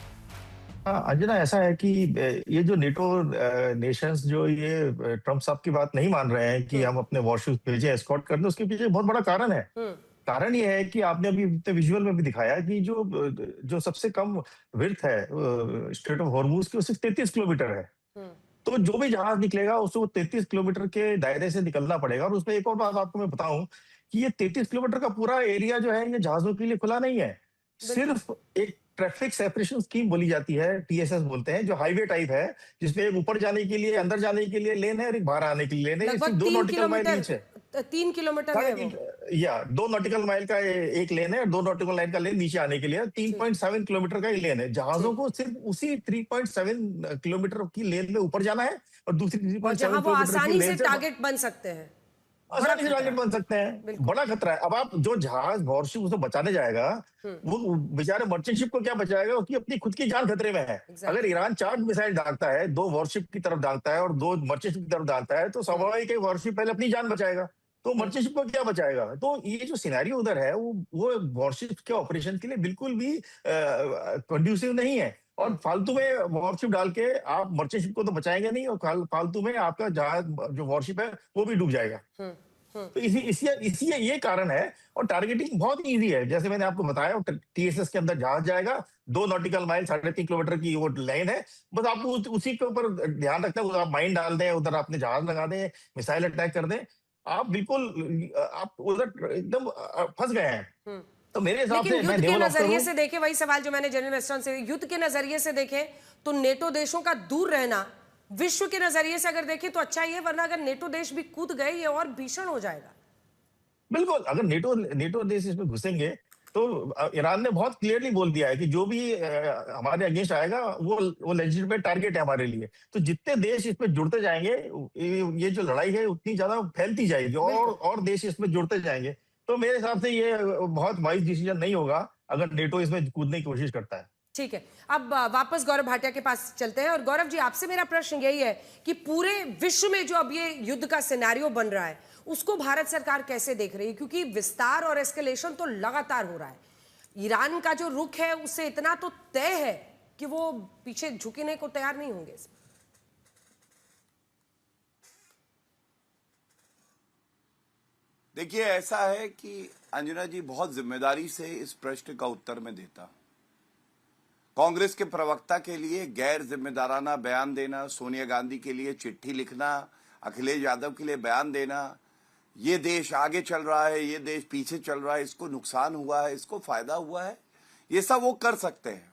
हाँ, अंजना, ऐसा है कि ये जो नेटो नेशंस जो ये ट्रम्प साहब की बात नहीं मान रहे हैं कि हम अपने वॉरशिप्स भेजें, एस्कॉर्ट कर दें, उसके पीछे बहुत बड़ा कारण है। कारण ये है कि आपने अभी विजुअल में भी दिखाया कि जो सबसे कम विड्थ है स्ट्रेट ऑफ हॉर्मुज की, वो सिर्फ 33 किलोमीटर है। तो जो भी जहाज निकलेगा उसको 33 किलोमीटर के दायरे से निकलना पड़ेगा। और उसमें एक और बात आपको मैं बताऊं कि ये 33 किलोमीटर का पूरा एरिया जो है ये जहाजों के लिए खुला नहीं है। सिर्फ एक ट्रैफिक सेपरेशन स्कीम बोली जाती है, टीएसएस बोलते हैं, जो हाईवे टाइप है, जिसमें एक ऊपर जाने के लिए, अंदर जाने के लिए लेन है और एक बाहर आने के लिए लेन है। ये सिर्फ 2 नॉटिकल माइल नीचे है। 3 किलोमीटर है वो। या 2 नॉटिकल माइल का एक लेन है और 2 नॉटिकल लाइन का लेन नीचे आने के लिए 3.7 किलोमीटर का ही लेन है। जहाजों को सिर्फ उसी 3.7 किलोमीटर की लेन में ऊपर जाना है और दूसरी 3.7 जहां वो किलोमीटर की आसानी लेन से से टारगेट बन सकते हैं, आसानी से टारगेट बन सकते हैं। बड़ा खतरा है। अब आप जो जहाज वॉरशिप उसको बचाने जाएगा, वो बेचारे मर्चेंट शिप को क्या बचाएगा? उसकी अपनी खुद की जान खतरे में है। अगर ईरान 4 मिसाइल डालता है, 2 वॉरशिप की तरफ डालता है और 2 मर्चेंट शिप की तरफ डालता है, तो स्वाभाविक है वॉरशिप पहले अपनी जान बचाएगा, तो मर्चेंट शिप को क्या बचाएगा? तो ये जो सिनेरियो उधर है वो वॉरशिप के ऑपरेशन के लिए बिल्कुल भी कंड्यूसिव नहीं है। और फालतू में वॉरशिप डाल के आप मर्चेंट शिप को तो बचाएंगे नहीं, और फालतू में आपका जहाज जो वॉरशिप है वो भी डूब जाएगा। तो इसी ये कारण है। और टारगेटिंग बहुत इजी है, जैसे मैंने आपको बताया, टीएसएस के अंदर जहाज जाएगा, 2 नॉटिकल माइल 3.5 किलोमीटर की वो लाइन है। बस आपको उसी के ऊपर ध्यान रखना है, आप माइन डाल दें, उधर आपने जहाज लगा दें, मिसाइल अटैक कर दें, आप बिल्कुल आप उधर एकदम फंस गए हैं। तो मेरे हिसाब से युद्ध के नजरिए से देखें, वही सवाल जो मैंने जनरल वेस्टर्न से, युद्ध के नजरिए से देखें तो नेटो देशों का दूर रहना, विश्व के नजरिए से अगर देखें तो अच्छा ही है, वरना अगर नेटो देश भी कूद गए ये और भीषण हो जाएगा। बिल्कुल, अगर नेटो देश इसमें घुसेंगे तो ईरान ने बहुत क्लियरली बोल दिया है कि जो भी हमारे अगेंस्ट आएगा वो लेजिटिमेट टारगेट है हमारे लिए। तो जितने देश इसमें जुड़ते जाएंगे, ये जो लड़ाई है उतनी ज्यादा फैलती जाएगी और देश इसमें जुड़ते जाएंगे। तो मेरे हिसाब से ये बहुत वाइज डिसीजन नहीं होगा अगर नेटो इसमें कूदने की कोशिश करता है। ठीक है, अब वापस गौरव भाटिया के पास चलते हैं। और गौरव जी, आपसे मेरा प्रश्न यही है कि पूरे विश्व में जो अब ये युद्ध का सिनेरियो बन रहा है उसको भारत सरकार कैसे देख रही है? क्योंकि विस्तार और एस्केलेशन तो लगातार हो रहा है। ईरान का जो रुख है उससे इतना तो तय है कि वो पीछे झुकने को तैयार नहीं होंगे। देखिए, ऐसा है कि अंजना जी, बहुत जिम्मेदारी से इस प्रश्न का उत्तर मैं देता हूं। कांग्रेस के प्रवक्ता के लिए गैर जिम्मेदाराना बयान देना, सोनिया गांधी के लिए चिट्ठी लिखना, अखिलेश यादव के लिए बयान देना, ये देश आगे चल रहा है, ये देश पीछे चल रहा है, इसको नुकसान हुआ है, इसको फायदा हुआ है, ये सब वो कर सकते हैं।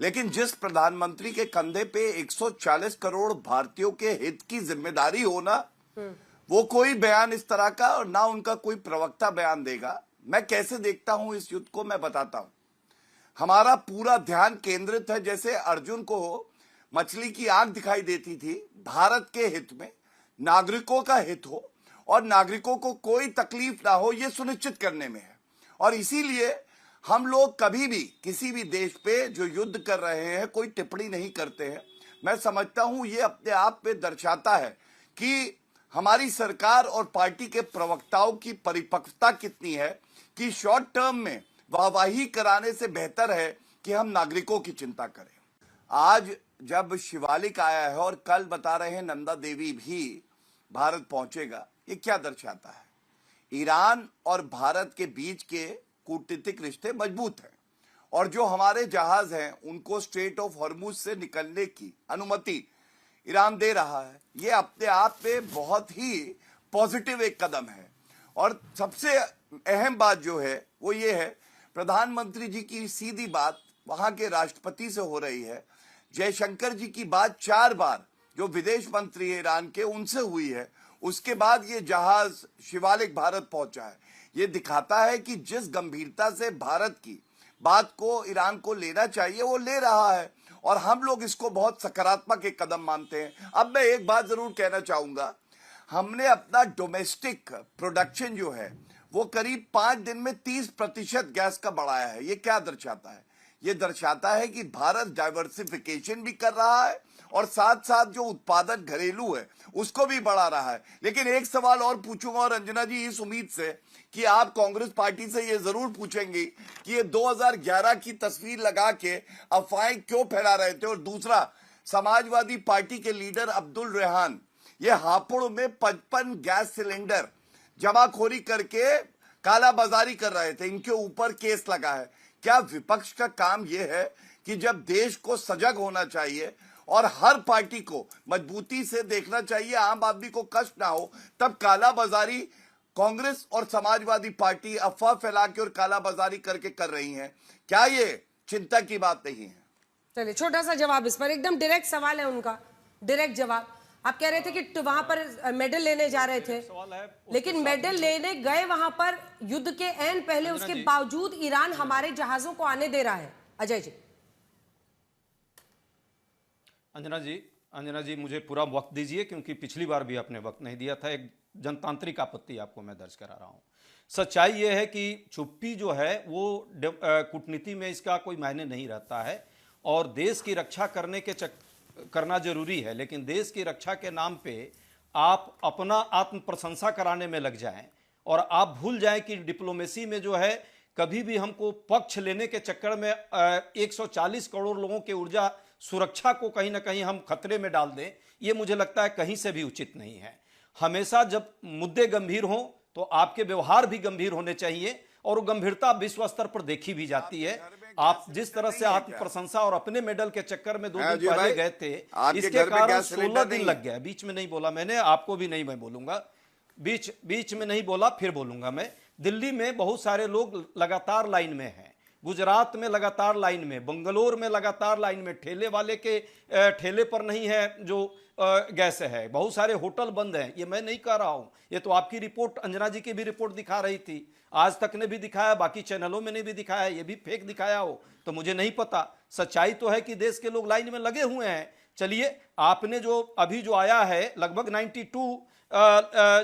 लेकिन जिस प्रधानमंत्री के कंधे पे 140 करोड़ भारतीयों के हित की जिम्मेदारी हो ना, वो कोई बयान इस तरह का, और ना उनका कोई प्रवक्ता बयान देगा। मैं कैसे देखता हूं इस युद्ध को, मैं बताता हूं। हमारा पूरा ध्यान केंद्रित है, जैसे अर्जुन को मछली की आंख दिखाई देती थी, भारत के हित में, नागरिकों का हित हो और नागरिकों को कोई तकलीफ ना हो, यह सुनिश्चित करने में है। और इसीलिए हम लोग कभी भी किसी भी देश पे जो युद्ध कर रहे हैं कोई टिप्पणी नहीं करते हैं। मैं समझता हूं ये अपने आप पे दर्शाता है कि हमारी सरकार और पार्टी के प्रवक्ताओं की परिपक्वता कितनी है कि शॉर्ट टर्म में वाहवाही कराने से बेहतर है कि हम नागरिकों की चिंता करें। आज जब शिवालिक आया है और कल बता रहे हैं नंदा देवी भी भारत पहुंचेगा, ये क्या दर्शाता है? ईरान और भारत के बीच के कूटनीतिक रिश्ते मजबूत हैं और जो हमारे जहाज हैं उनको स्ट्रेट ऑफ हॉर्मुज से निकलने की अनुमति ईरान दे रहा है। ये अपने आप में बहुत ही पॉजिटिव एक कदम है। और सबसे अहम बात जो है वो ये है, प्रधानमंत्री जी की सीधी बात वहां के राष्ट्रपति से हो रही है, जयशंकर जी की बात 4 बार जो विदेश मंत्री है ईरान के उनसे हुई है, उसके बाद ये जहाज शिवालिक भारत पहुंचा है। ये दिखाता है कि जिस गंभीरता से भारत की बात को ईरान को लेना चाहिए वो ले रहा है और हम लोग इसको बहुत सकारात्मक एक कदम मानते हैं। अब मैं एक बात जरूर कहना चाहूंगा, हमने अपना डोमेस्टिक प्रोडक्शन जो है वो करीब 5 दिन में 30% गैस का बढ़ाया है। ये क्या दर्शाता है? ये दर्शाता है कि भारत डाइवर्सिफिकेशन भी कर रहा है और साथ साथ जो उत्पादन घरेलू है उसको भी बढ़ा रहा है। लेकिन एक सवाल और पूछूंगा, और अंजना जी इस उम्मीद से कि आप कांग्रेस पार्टी से ये जरूर पूछेंगे कि ये 2011 की तस्वीर लगा के अफवाहें क्यों फैला रहे थे। और दूसरा, समाजवादी पार्टी के लीडर अब्दुल रेहान ये हापुड़ में 55 गैस सिलेंडर जमाखोरी करके काला बाजारी कर रहे थे, इनके ऊपर केस लगा है। क्या विपक्ष का काम यह है कि जब देश को सजग होना चाहिए और हर पार्टी को मजबूती से देखना चाहिए, आम आदमी को कष्ट ना हो, तब काला बाजारी कांग्रेस और समाजवादी पार्टी अफवाह फैला के और काला बाजारी करके कर रही हैं? क्या ये चिंता की बात नहीं है? चलिए छोटा सा जवाब इस पर, एकदम डायरेक्ट सवाल है उनका, डायरेक्ट जवाब। आप कह रहे थे कि वहां पर मेडल लेने जा रहे थे, लेकिन मेडल लेने गए वहां पर युद्ध के एन पहले, उसके बावजूद ईरान हमारे जहाजों को आने दे रहा है। अजय जी। अंजना जी मुझे पूरा वक्त दीजिए, क्योंकि पिछली बार भी आपने वक्त नहीं दिया था। एक जनतांत्रिक आपत्ति आपको मैं दर्ज करा रहा हूं। सच्चाई यह है कि चुप्पी जो है वो कूटनीति में इसका कोई मायने नहीं रहता है, और देश की रक्षा करना जरूरी है, लेकिन देश की रक्षा के नाम पे आप अपना आत्म प्रशंसा कराने में लग जाएं और आप भूल जाएं कि डिप्लोमेसी में जो है कभी भी हमको पक्ष लेने के चक्कर में 140 करोड़ लोगों के ऊर्जा सुरक्षा को कहीं ना कहीं हम खतरे में डाल दें, ये मुझे लगता है कहीं से भी उचित नहीं है। हमेशा जब मुद्दे गंभीर हों तो आपके व्यवहार भी गंभीर होने चाहिए, और गंभीरता विश्व स्तर पर देखी भी जाती है। आप जिस तरह से आत्म प्रशंसा और अपने मेडल के चक्कर में 2 दिन पहले गए थे, इसके कारण 16 दिन लग गया। बीच में नहीं बोला मैंने, आपको भी नहीं मैं बोलूंगा, बीच में नहीं बोला, फिर बोलूंगा मैं। दिल्ली में बहुत सारे लोग लगातार लाइन में हैं, गुजरात में लगातार लाइन में, बंगलोर में लगातार लाइन में, ठेले वाले के ठेले पर नहीं है जो गैस है, बहुत सारे होटल बंद हैं। ये मैं नहीं कह रहा हूं, ये तो आपकी रिपोर्ट, अंजना जी की भी रिपोर्ट दिखा रही थी, आज तक ने भी दिखाया, बाकी चैनलों में ने भी दिखाया, ये भी फेक दिखाया हो तो मुझे नहीं पता। सच्चाई तो है कि देश के लोग लाइन में लगे हुए हैं। चलिए, आपने जो अभी जो आया है लगभग 92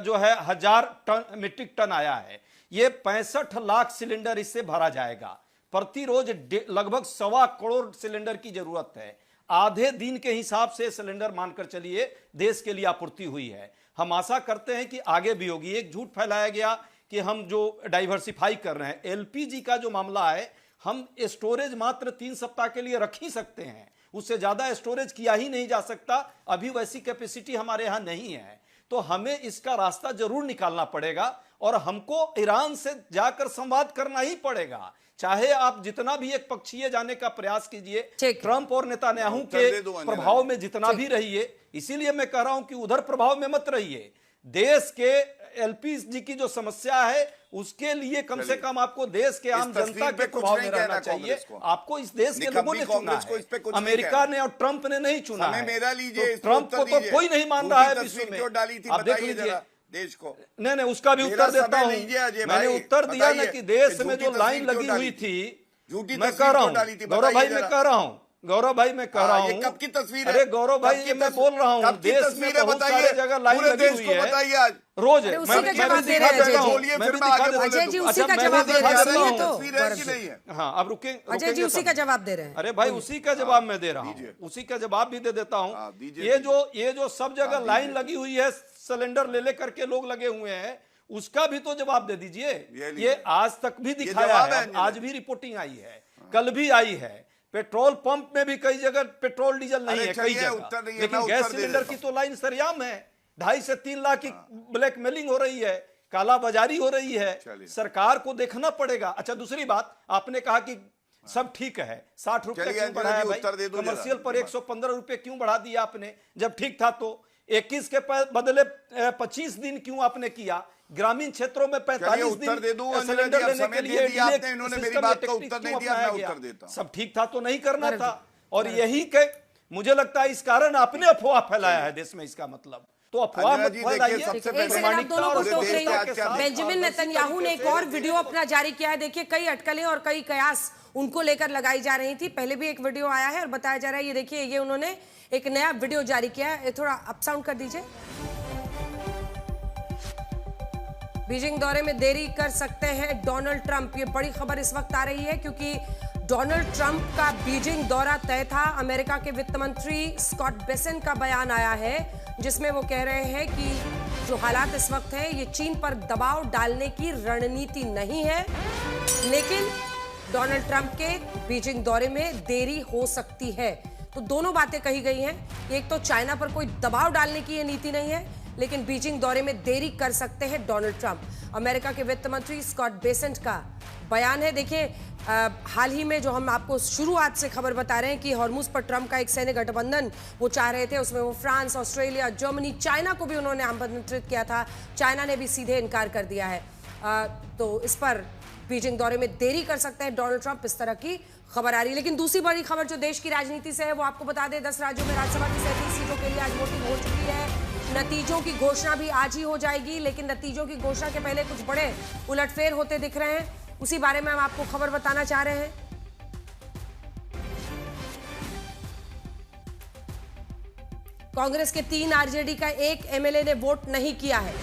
जो है 1000 मीट्रिक टन आया है, ये 65 लाख सिलेंडर इससे भरा जाएगा। प्रतिरोज लगभग 1.25 करोड़ सिलेंडर की जरूरत है। आधे दिन के हिसाब से सिलेंडर मानकर चलिए देश के लिए आपूर्ति हुई है। हम आशा करते हैं कि आगे भी होगी। एक झूठ फैलाया गया कि हम जो डाइवर्सिफाई कर रहे हैं, एलपीजी का जो मामला है, हम स्टोरेज मात्र 3 सप्ताह के लिए रख ही सकते हैं, उससे ज्यादा स्टोरेज किया ही नहीं जा सकता। अभी वैसी कैपेसिटी हमारे यहां नहीं है, तो हमें इसका रास्ता जरूर निकालना पड़ेगा और हमको ईरान से जाकर संवाद करना ही पड़ेगा। चाहे आप जितना भी एक पक्षीय जाने का प्रयास कीजिए, ट्रंप और नेतान्याहू के प्रभाव में जितना भी रहिए, इसीलिए मैं कह रहा हूं कि उधर प्रभाव में मत रहिए। देश के एलपीजी की जो समस्या है उसके लिए कम से कम आपको देश के आम जनता के प्रभाव में रहना चाहिए। आपको इस देश के लोगों ने चुना है, अमेरिका ने और ट्रंप ने नहीं चुना है। मेरा लीजिए, ट्रंप को तो कोई नहीं मान रहा है विश्व में। आप देख लीजिए देश को। नहीं, उसका भी उत्तर देता हूं। मैंने उत्तर दिया ना कि देश में जो लाइन लगी हुई थी, मैं कह रहा हूं गौरव भाई, मैं कह रहा हूं कब की तस्वीर है? अरे गौरव भाई, ये मैं बोल रहा हूं, देश में बहुत सारे जगह लाइन लगी हुई है, बताइए आज रोज। मैं भी दिखा देता हूं। अजय जी उसी का जवाब दे रहे हैं। हाँ, अब रुके, अजय जी उसी का जवाब दे रहे हैं। अरे भाई, उसी का जवाब मैं दे रहा हूँ, उसी का जवाब भी दे देता हूँ। ये जो सब जगह लाइन लगी हुई है, सिलेंडर ले करके लोग लगे हुए हैं, उसका भी तो जवाब दे दीजिए। ये आज तक भी दिखाया है, आज भी रिपोर्टिंग आई है, कल भी आई है। पेट्रोल पंप में भी कई जगह पेट्रोल डीजल नहीं है, कई जगह, लेकिन गैस सिलेंडर की तो लाइन सरेआम है। 2.5 से 3 लाख की ब्लैकमेलिंग हो रही है, काला बाजारी हो रही है। सरकार को देखना पड़ेगा। अच्छा, दूसरी बात, आपने कहा कि सब ठीक है, 60 रुपए क्यों बढ़ाया भाई? कमर्शियल पर 115 रुपए क्यों बढ़ा दिया आपने? जब ठीक था तो 21 के बदले 25 दिन क्यों आपने किया? ग्रामीण क्षेत्रों में 45 दिन सिलेंडर लेने के लिए इन्होंने मेरी बात का उत्तर नहीं दिया, मैं उत्तर देता हूं। सब ठीक था तो नहीं करना था, और यही के मुझे लगता है इस कारण आपने अफवाह फैलाया है देश में। इसका मतलब तो अफवाह मत फैलाइए। बेंजामिन नेतन्याहू ने एक और वीडियो अपना जारी किया है। देखिए, कई अटकलें और कई कयास उनको लेकर लगाई जा रही थी। पहले भी एक वीडियो आया है और बताया जा रहा है, ये देखिए, ये उन्होंने एक नया वीडियो जारी किया है। थोड़ा अप साउंड कर दीजिए। बीजिंग दौरे में देरी कर सकते हैं डोनाल्ड ट्रंप, ये बड़ी खबर इस वक्त आ रही है, क्योंकि डोनाल्ड ट्रंप का बीजिंग दौरा तय था। अमेरिका के वित्त मंत्री स्कॉट बेसेंट का बयान आया है जिसमें वो कह रहे हैं कि जो हालात इस वक्त है ये चीन पर दबाव डालने की रणनीति नहीं है, लेकिन डोनाल्ड ट्रंप के बीजिंग दौरे में देरी हो सकती है। तो दोनों बातें कही गई हैं। एक तो चाइना पर कोई दबाव डालने की ये नीति नहीं है, लेकिन बीजिंग दौरे में देरी कर सकते हैं डोनाल्ड ट्रंप। अमेरिका के वित्त मंत्री स्कॉट बेसेंट का बयान है। देखिए, हाल ही में जो हम आपको शुरुआत से खबर बता रहे हैं कि हॉर्मुज पर ट्रंप का एक सैन्य गठबंधन वो चाह रहे थे, उसमें वो फ्रांस, ऑस्ट्रेलिया, जर्मनी, चाइना को भी उन्होंने आमंत्रित किया था। चाइना ने भी सीधे इनकार कर दिया है। तो इस पर बीजिंग दौरे में देरी कर सकते हैं डोनाल्ड ट्रंप, इस तरह की खबर आ रही है। लेकिन दूसरी बड़ी खबर जो देश की राजनीति से है वो आपको बता दें, 10 राज्यों में राज्यसभा की 37 सीटों के लिए आज वोटिंग हो चुकी है। नतीजों की घोषणा भी आज ही हो जाएगी, लेकिन नतीजों की घोषणा के पहले कुछ बड़े उलटफेर होते दिख रहे हैं, उसी बारे में हम आपको खबर बताना चाह रहे हैं। कांग्रेस के 3, आरजेडी का 1 एमएलए ने वोट नहीं किया है।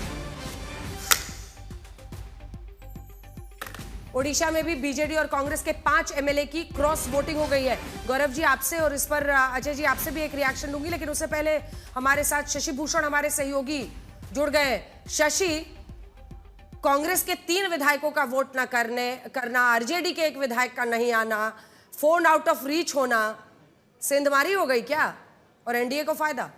ओडिशा में भी बीजेडी और कांग्रेस के 5 एमएलए की क्रॉस वोटिंग हो गई है। गौरव जी आपसे और इस पर अजय जी आपसे भी एक रिएक्शन लूंगी, लेकिन उससे पहले हमारे साथ शशि भूषण हमारे सहयोगी जुड़ गए हैं। शशि, कांग्रेस के 3 विधायकों का वोट न करना, आरजेडी के 1 विधायक का नहीं आना, फोन आउट ऑफ रीच होना, सेंधमारी हो गई क्या और एनडीए को फायदा?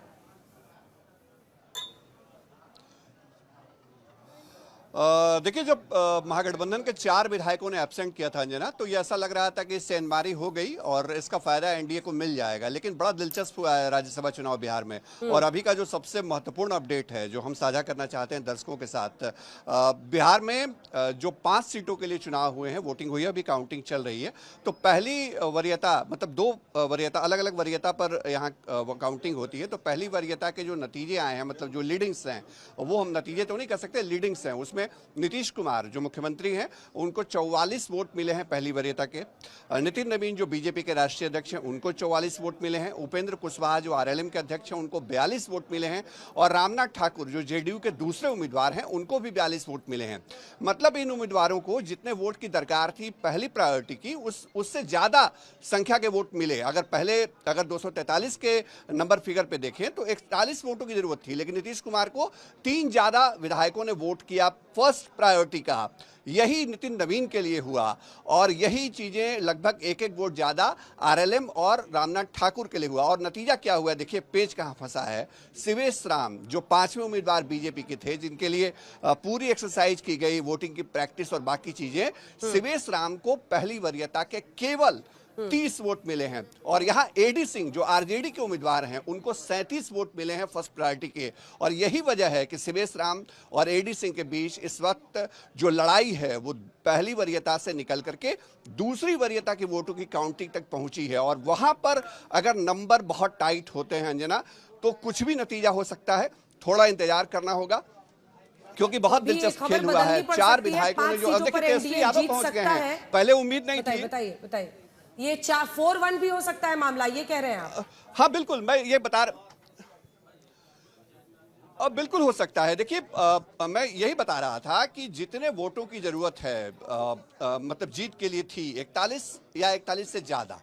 देखिए, जब महागठबंधन के 4 विधायकों ने एब्सेंट किया था अंजना, तो ये ऐसा लग रहा था कि सेंधमारी हो गई और इसका फायदा एनडीए को मिल जाएगा। लेकिन बड़ा दिलचस्प हुआ है राज्यसभा चुनाव बिहार में। और अभी का जो सबसे महत्वपूर्ण अपडेट है जो हम साझा करना चाहते हैं दर्शकों के साथ, बिहार में जो 5 सीटों के लिए चुनाव हुए हैं, वोटिंग हुई है, अभी काउंटिंग चल रही है। तो पहली वरीयता, मतलब 2 वरीयता, अलग अलग वरीयता पर यहाँ काउंटिंग होती है। तो पहली वरीयता के जो नतीजे आए हैं, मतलब जो लीडिंग्स हैं, वो हम नतीजे तो नहीं कह सकते, लीडिंग्स हैं, उसमें नीतीश कुमार जो मुख्यमंत्री हैं उनको 44 वोट मिले हैं पहली वरीयता के। नितिन नवीन जो बीजेपी के राष्ट्रीय अध्यक्ष हैं उनको 44 वोट मिले हैं। उपेंद्र कुशवाहा जो आरएलएम के अध्यक्ष हैं उनको 42 वोट मिले हैं। और रामनाथ ठाकुर जो जेडीयू के दूसरे उम्मीदवार हैं उनको भी 42 वोट मिले हैं। मतलब इन उम्मीदवारों को जितने वोट की दरकार थी पहली प्रायोरिटी की, उससे ज्यादा संख्या के वोट मिले। अगर 243 के नंबर फिगर पे देखें तो 41 वोटों की जरूरत थी, लेकिन नीतीश कुमार को 3 ज्यादा विधायकों ने वोट किया फर्स्ट प्रायोरिटी का। यही नितिन नवीन के लिए हुआ और यही चीजें लगभग 1-1 वोट ज्यादा आरएलएम और रामनाथ ठाकुर के लिए हुआ। और नतीजा क्या हुआ, देखिए पेच कहां फंसा है। शिवेश राम जो 5वें उम्मीदवार बीजेपी के थे, जिनके लिए पूरी एक्सरसाइज की गई, वोटिंग की प्रैक्टिस और बाकी चीजें, शिवेश राम को पहली वरीयता के केवल 30 वोट मिले हैं। और यहां एडी सिंह जो आरजेडी के उम्मीदवार हैं उनको 37 वोट मिले हैं फर्स्ट प्रायोरिटी के। और यही वजह है कि शिवेश राम और एडी सिंह के बीच इस वक्त जो लड़ाई है वो पहली वरीयता से निकल करके दूसरी वरीयता की वोटों की काउंटिंग तक पहुंची है। और वहां पर अगर नंबर बहुत टाइट होते हैं अंजना, तो कुछ भी नतीजा हो सकता है। थोड़ा इंतजार करना होगा क्योंकि बहुत दिलचस्प खेल हुआ है। 4 विधायकों ने जो, अब देखिए तेजस्वी यादव पहुंच गए हैं, पहले उम्मीद नहीं थी। बताइए ये 4-4-1 भी हो सकता है मामला, ये कह रहे हैं आप? हाँ बिल्कुल, मैं ये बता रहा, बिल्कुल हो सकता है। देखिए, मैं यही बता रहा था कि जितने वोटों की जरूरत है मतलब जीत के लिए थी 41 या 41 से ज्यादा,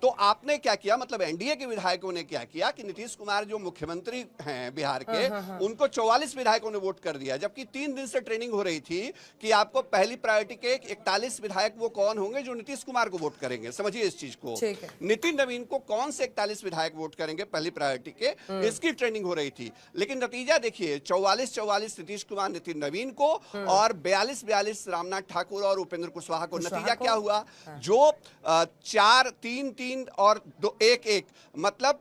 तो आपने क्या किया, मतलब एनडीए के विधायकों ने क्या किया कि नीतीश कुमार जो मुख्यमंत्री हैं बिहार के, उनको 44 विधायकों ने वोट कर दिया। जबकि 3 दिन से ट्रेनिंग हो रही थी कि आपको पहली प्रायोरिटी के 41 विधायक वो कौन होंगे जो नीतीश कुमार को वोट करेंगे। समझिए इस चीज को, नितिन नवीन को कौन से 41 विधायक वोट करेंगे पहली प्रायोरिटी के, इसकी ट्रेनिंग हो रही थी। लेकिन नतीजा देखिए, 44-44 नीतीश कुमार नितिन नवीन को और 42-42 रामनाथ ठाकुर और उपेंद्र कुशवाहा को। नतीजा क्या हुआ, जो 4-3-3 और 2-1-1, मतलब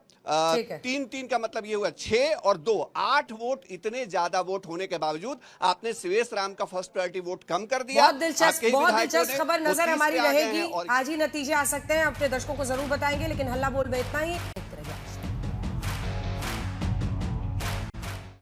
3-3 का मतलब ये हुआ 6 और 2 8 वोट। इतने ज्यादा वोट होने के बावजूद आपने शिवेश राम का फर्स्ट प्रायोरिटी वोट कम कर दिया। बहुत दिलचस्प खबर नजर हमारी रहेगी। आज ही नतीजे आ सकते हैं, अपने दर्शकों को जरूर बताएंगे। लेकिन हल्ला बोल में इतना ही।